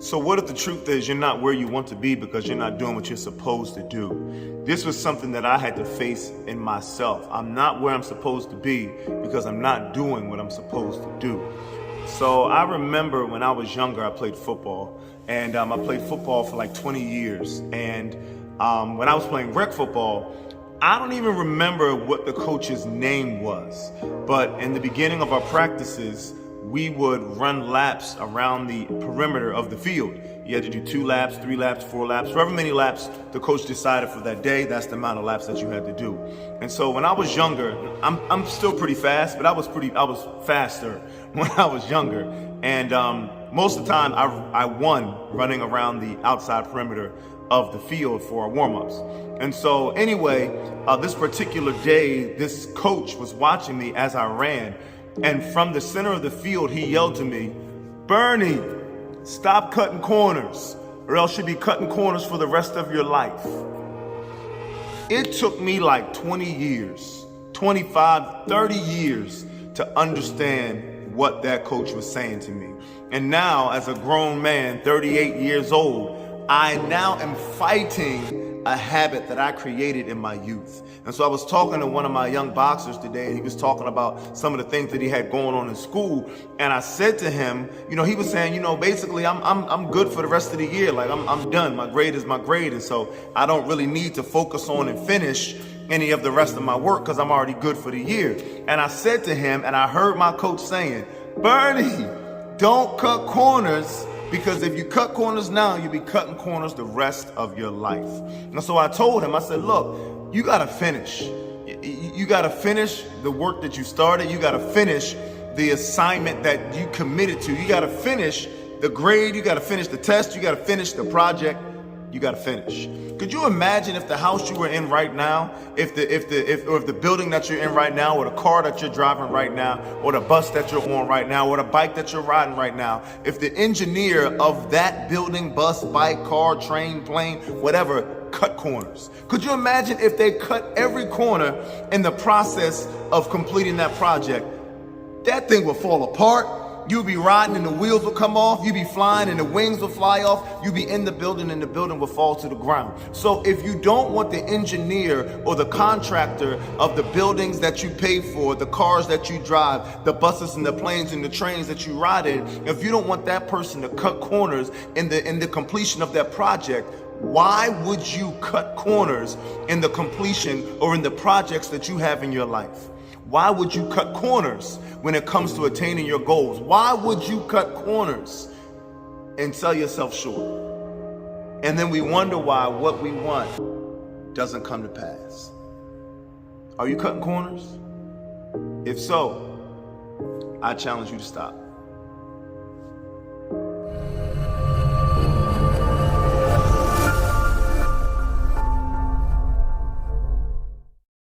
So what if the truth is you're not where you want to be because you're not doing what you're supposed to do? This was something that I had to face in myself. I'm not where I'm supposed to be because I'm not doing what I'm supposed to do. So I remember when I was younger, I played football, and I played football for like 20 years. And when I was playing rec football, I don't even remember what the coach's name was, but in the beginning of our practices, we would run laps around the perimeter of the field. You had to do 2 laps, 3 laps, 4 laps, however many laps the coach decided for that day, that's the amount of laps that you had to do. And so when I was younger, I'm still pretty fast, but I was faster when I was younger. And most of the time I won running around the outside perimeter of the field for our warm-ups. And so anyway, this particular day, this coach was watching me as I ran. And from the center of the field, he yelled to me, "Bernie, stop cutting corners, or else you'll be cutting corners for the rest of your life." It took me like 20 years, 25, 30 years to understand what that coach was saying to me. And now, as a grown man, 38 years old, I now am fighting a habit that I created in my youth. And so I was talking to one of my young boxers today, and he was talking about some of the things that he had going on in school. And I said to him, he was saying, basically I'm good for the rest of the year. Like I'm done. My grade is my grade. And so I don't really need to focus on and finish any of the rest of my work because I'm already good for the year. And I said to him, and I heard my coach saying, "Bernie, don't cut corners, because if you cut corners now, you'll be cutting corners the rest of your life." And so I told him, I said, "Look, you got to finish. You got to finish the work that you started. You got to finish the assignment that you committed to. You got to finish the grade. You got to finish the test. You got to finish the project. You got to finish." Could you imagine if the house you were in right now, if the building that you're in right now, or the car that you're driving right now, or the bus that you're on right now, or the bike that you're riding right now, if the engineer of that building, bus, bike, car, train, plane, whatever, cut corners? Could you imagine if they cut every corner in the process of completing that project? That thing would fall apart. You'll be riding and the wheels will come off. You'll be flying and the wings will fly off. You'll be in the building and the building will fall to the ground. So if you don't want the engineer or the contractor of the buildings that you pay for, the cars that you drive, the buses and the planes and the trains that you ride in, if you don't want that person to cut corners in the completion of that project, why would you cut corners in the completion or in the projects that you have in your life? Why would you cut corners when it comes to attaining your goals? Why would you cut corners and sell yourself short? And then we wonder why what we want doesn't come to pass. Are you cutting corners? If so, I challenge you to stop.